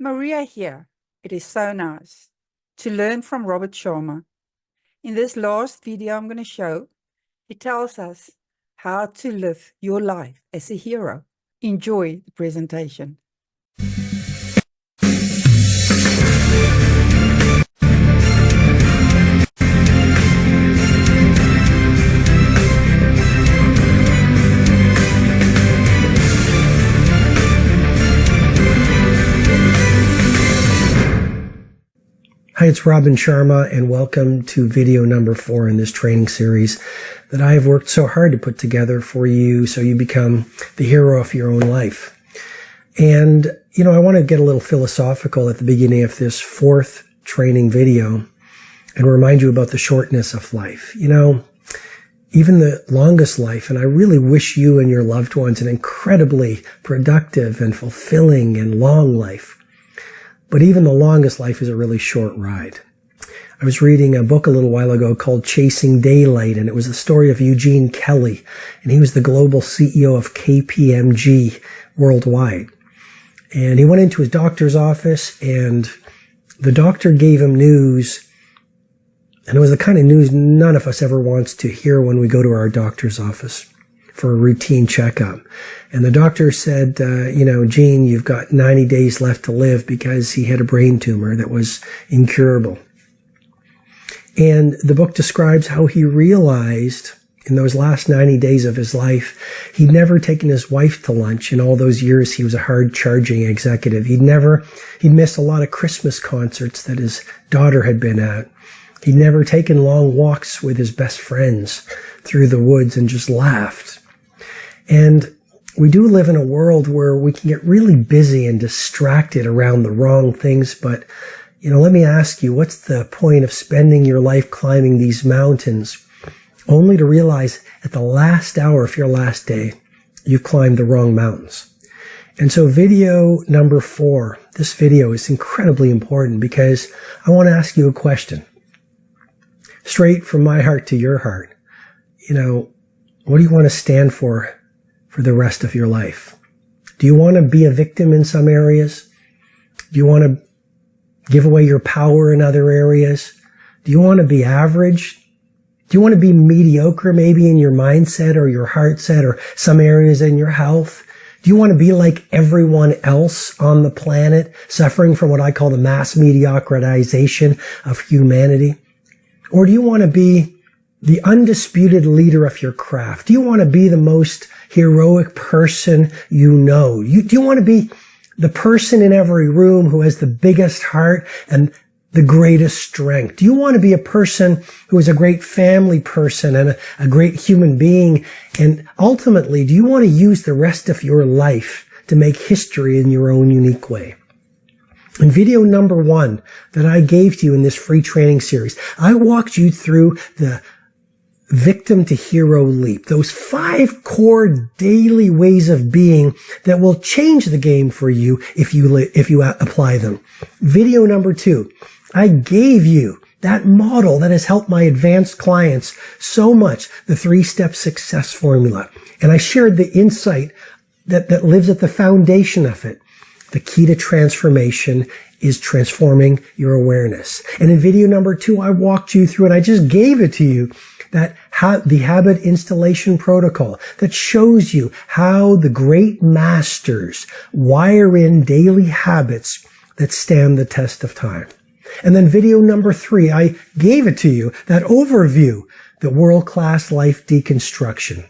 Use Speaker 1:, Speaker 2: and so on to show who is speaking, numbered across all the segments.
Speaker 1: Maria here. It is so nice to learn from Robert Sharma. In this last video I'm going to show, he tells us how to live your life as a hero. Enjoy the presentation.
Speaker 2: Hi, it's Robin Sharma, and welcome to video number 4 in this training series that I have worked so hard to put together for you so you become the hero of your own life. And, I want to get a little philosophical at the beginning of this 4th training video and remind you about the shortness of life. Even the longest life, and I really wish you and your loved ones an incredibly productive and fulfilling and long life. But even the longest life is a really short ride. I was reading a book a little while ago called Chasing Daylight, and it was the story of Eugene Kelly, and he was the global CEO of KPMG worldwide. And he went into his doctor's office, and the doctor gave him news, and it was the kind of news none of us ever wants to hear when we go to our doctor's office for a routine checkup. And the doctor said, Gene, you've got 90 days left to live, because he had a brain tumor that was incurable. And the book describes how he realized in those last 90 days of his life, he'd never taken his wife to lunch in all those years he was a hard-charging executive. He'd missed a lot of Christmas concerts that his daughter had been at. He'd never taken long walks with his best friends through the woods and just laughed. And we do live in a world where we can get really busy and distracted around the wrong things. But, let me ask you, what's the point of spending your life climbing these mountains only to realize at the last hour of your last day, you've climbed the wrong mountains? And so video number 4, this video is incredibly important because I want to ask you a question. Straight from my heart to your heart. What do you want to stand for the rest of your life? Do you want to be a victim in some areas? Do you want to give away your power in other areas? Do you want to be average? Do you want to be mediocre maybe in your mindset or your heart set or some areas in your health? Do you want to be like everyone else on the planet, suffering from what I call the mass mediocritization of humanity? Or do you want to be the undisputed leader of your craft? Do you want to be the most heroic person you know? Do you want to be the person in every room who has the biggest heart and the greatest strength? Do you want to be a person who is a great family person and a great human being? And ultimately, do you want to use the rest of your life to make history in your own unique way? In video number 1 that I gave to you in this free training series, I walked you through the victim to hero leap, those 5 core daily ways of being that will change the game for you if you apply them. Video number 2, I gave you that model that has helped my advanced clients so much, the 3-step success formula. And I shared the insight that lives at the foundation of it. The key to transformation is transforming your awareness. And in video number 2, I walked you through, and I just gave it to you, the habit installation protocol that shows you how the great masters wire in daily habits that stand the test of time. And then video number 3, I gave it to you, that overview, the world-class life deconstruction.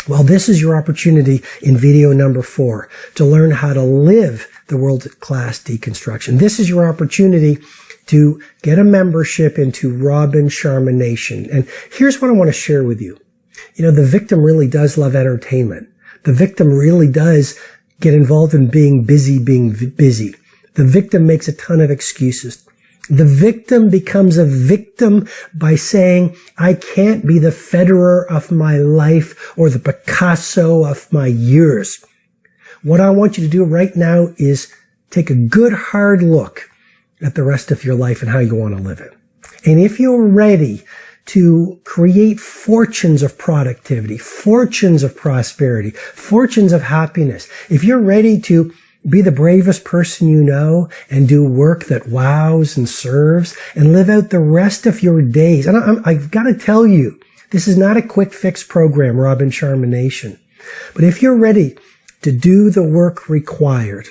Speaker 2: Well, this is your opportunity in video number 4 to learn how to live the world-class deconstruction. This is your opportunity to get a membership into Robin Sharma Nation. And here's what I want to share with you. The victim really does love entertainment. The victim really does get involved in being busy. The victim makes a ton of excuses. The victim becomes a victim by saying, I can't be the Federer of my life or the Picasso of my years. What I want you to do right now is take a good hard look at the rest of your life and how you want to live it. And if you're ready to create fortunes of productivity, fortunes of prosperity, fortunes of happiness, if you're ready to be the bravest person you know and do work that wows and serves and live out the rest of your days. And I've got to tell you, this is not a quick fix program, Robin Sharma Nation. But if you're ready to do the work required,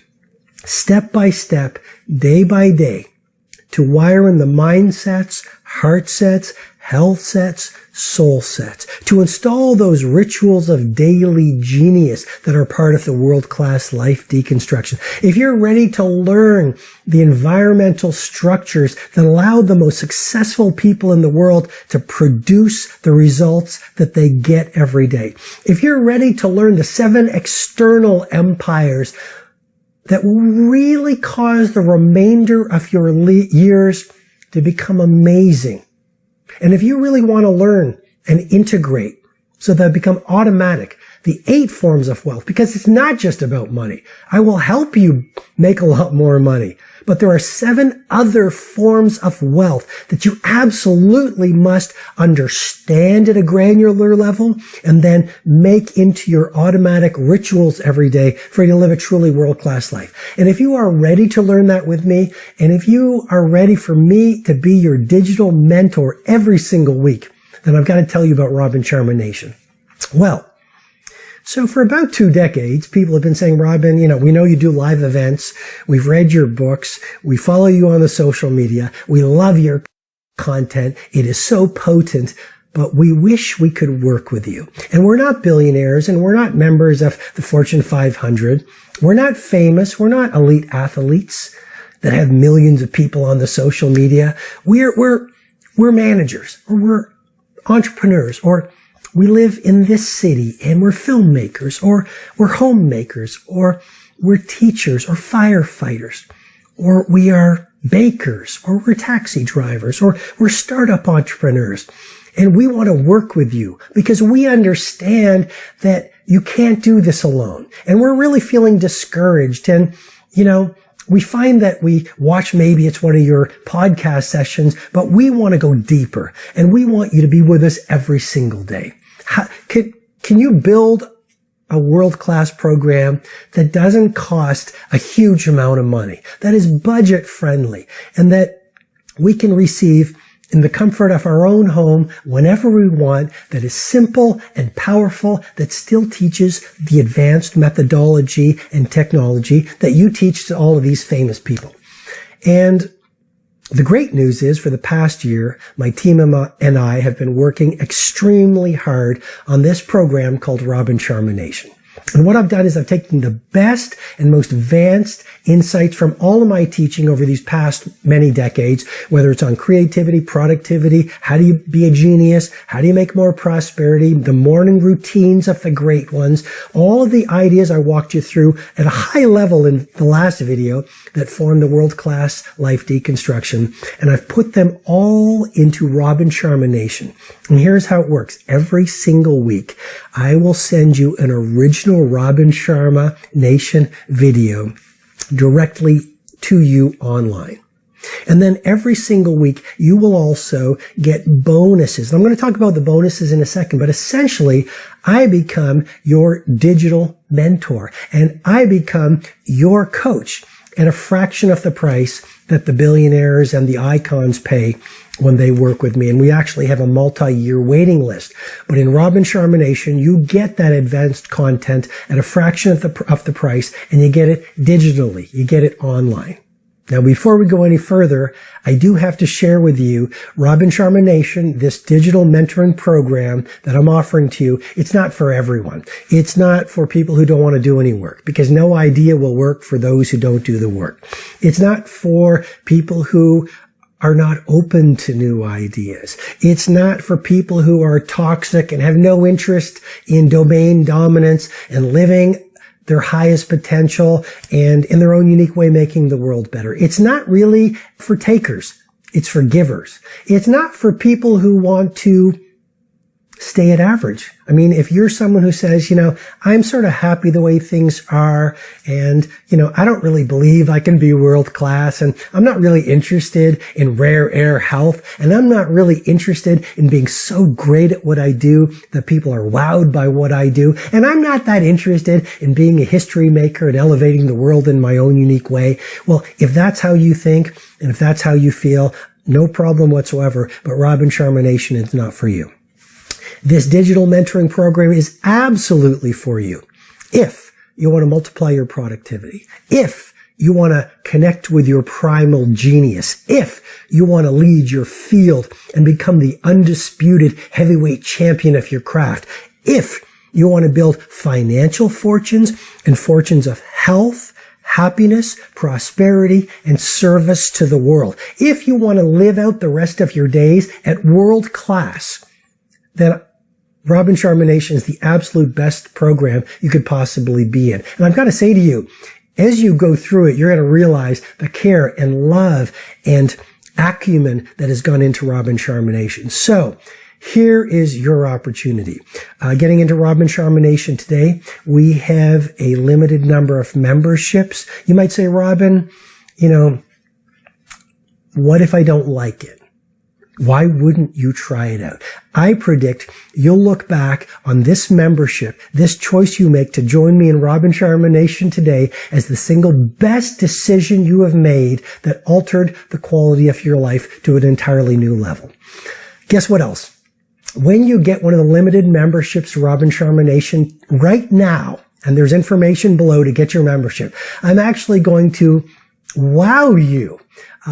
Speaker 2: step by step, day by day, to wire in the mindsets, heart sets, health sets, soul sets, to install those rituals of daily genius that are part of the world-class life deconstruction. If you're ready to learn the environmental structures that allow the most successful people in the world to produce the results that they get every day. If you're ready to learn the 7 external empires that will really cause the remainder of your years to become amazing. And if you really want to learn and integrate so that it become automatic, the 8 forms of wealth, because it's not just about money. I will help you make a lot more money. But there are 7 other forms of wealth that you absolutely must understand at a granular level and then make into your automatic rituals every day for you to live a truly world-class life. And if you are ready to learn that with me, and if you are ready for me to be your digital mentor every single week, then I've got to tell you about Robin Sharma Nation. Well, so for about 2 decades, people have been saying, Robin, we know you do live events. We've read your books. We follow you on the social media. We love your content. It is so potent, but we wish we could work with you. And we're not billionaires and we're not members of the Fortune 500. We're not famous. We're not elite athletes that have millions of people on the social media. We're managers, or we're entrepreneurs, or we live in this city and we're filmmakers, or we're homemakers, or we're teachers or firefighters, or we are bakers, or we're taxi drivers, or we're startup entrepreneurs. And we want to work with you because we understand that you can't do this alone. And we're really feeling discouraged. And, we find that we watch, maybe it's one of your podcast sessions, but we want to go deeper and we want you to be with us every single day. Can you build a world-class program that doesn't cost a huge amount of money, that is budget friendly, and that we can receive in the comfort of our own home whenever we want, that is simple and powerful, that still teaches the advanced methodology and technology that you teach to all of these famous people? And the great news is, for the past year, my team and I have been working extremely hard on this program called Robin Sharma Nation. And what I've done is I've taken the best and most advanced insights from all of my teaching over these past many decades, whether it's on creativity, productivity, how do you be a genius, how do you make more prosperity, the morning routines of the great ones, all of the ideas I walked you through at a high level in the last video that formed the world-class life deconstruction. And I've put them all into Robin Sharma Nation. And here's how it works. Every single week, I will send you an original Robin Sharma Nation video directly to you online. And then every single week, you will also get bonuses. And I'm going to talk about the bonuses in a second, but essentially, I become your digital mentor and I become your coach at a fraction of the price that the billionaires and the icons pay when they work with me. And we actually have a multi-year waiting list. But in Robin Sharma Nation, you get that advanced content at a fraction of the price, and you get it digitally. You get it online. Now, before we go any further, I do have to share with you Robin Sharma Nation, this digital mentoring program that I'm offering to you. It's not for everyone. It's not for people who don't want to do any work, because no idea will work for those who don't do the work. It's not for people who are not open to new ideas. It's not for people who are toxic and have no interest in domain dominance and living their highest potential and in their own unique way making the world better. It's not really for takers. It's for givers. It's not for people who want to stay at average. I mean, if you're someone who says, I'm sort of happy the way things are, and, I don't really believe I can be world class, and I'm not really interested in rare air health, and I'm not really interested in being so great at what I do that people are wowed by what I do, and I'm not that interested in being a history maker and elevating the world in my own unique way. Well, if that's how you think, and if that's how you feel, no problem whatsoever, but Robin Sharma Nation is not for you. This digital mentoring program is absolutely for you if you want to multiply your productivity, if you want to connect with your primal genius, if you want to lead your field and become the undisputed heavyweight champion of your craft, if you want to build financial fortunes and fortunes of health, happiness, prosperity, and service to the world, if you want to live out the rest of your days at world class, then Robin Sharma Nation is the absolute best program you could possibly be in. And I've got to say to you, as you go through it, you're going to realize the care and love and acumen that has gone into Robin Sharma Nation. So here is your opportunity. Getting into Robin Sharma Nation today, we have a limited number of memberships. You might say, Robin, what if I don't like it? Why wouldn't you try it out? I predict you'll look back on this membership, this choice you make to join me in Robin Sharma Nation today as the single best decision you have made that altered the quality of your life to an entirely new level. Guess what else? When you get one of the limited memberships to Robin Sharma Nation right now, and there's information below to get your membership, I'm actually going to wow you.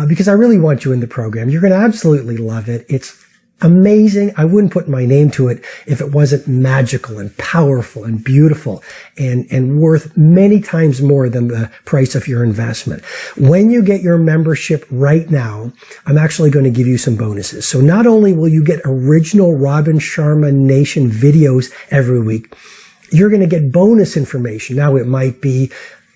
Speaker 2: Because I really want you in the program. You're going to absolutely love it. It's amazing. I wouldn't put my name to it if it wasn't magical and powerful and beautiful and worth many times more than the price of your investment. When you get your membership right now, I'm actually going to give you some bonuses. So not only will you get original Robin Sharma Nation videos every week, you're going to get bonus information. Now it might be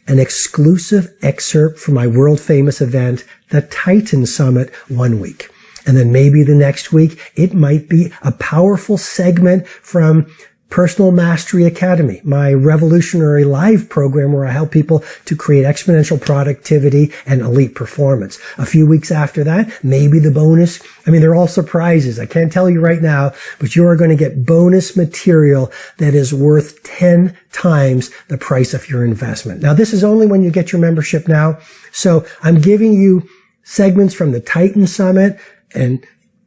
Speaker 2: an exclusive excerpt from my world famous event, the Titan Summit, one week. And then maybe the next week, it might be a powerful segment from Personal Mastery Academy, my revolutionary live program where I help people to create exponential productivity and elite performance. A few weeks after that, maybe the bonus. I mean, they're all surprises. I can't tell you right now, but you are going to get bonus material that is worth 10 times the price of your investment. Now, this is only when you get your membership now. So I'm giving you segments from the Titan Summit and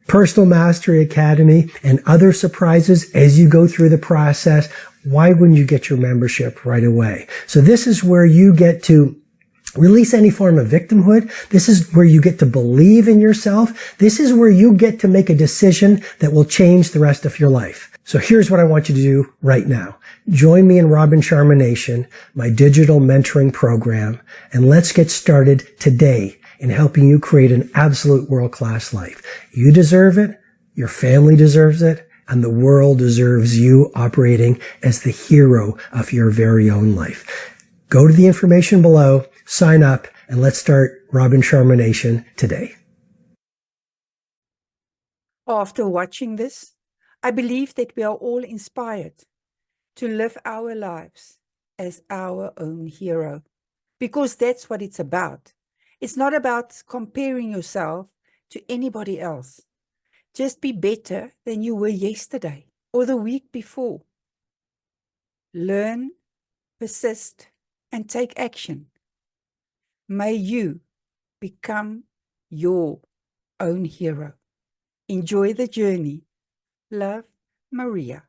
Speaker 2: Personal Mastery Academy and other surprises as you go through the process. Why wouldn't you get your membership right away? So this is where you get to release any form of victimhood. This is where you get to believe in yourself. This is where you get to make a decision that will change the rest of your life. So here's what I want you to do right now. Join me in Robin Sharma Nation, my digital mentoring program, and let's get started today in helping you create an absolute world-class life. You deserve it, your family deserves it, and the world deserves you operating as the hero of your very own life. Go to the information below, sign up, and let's start Robin Sharma Nation today.
Speaker 1: After watching this, I believe that we are all inspired to live our lives as our own hero, because that's what it's about. It's not about comparing yourself to anybody else. Just be better than you were yesterday or the week before. Learn, persist, and take action. May you become your own hero. Enjoy the journey. Love, Maria.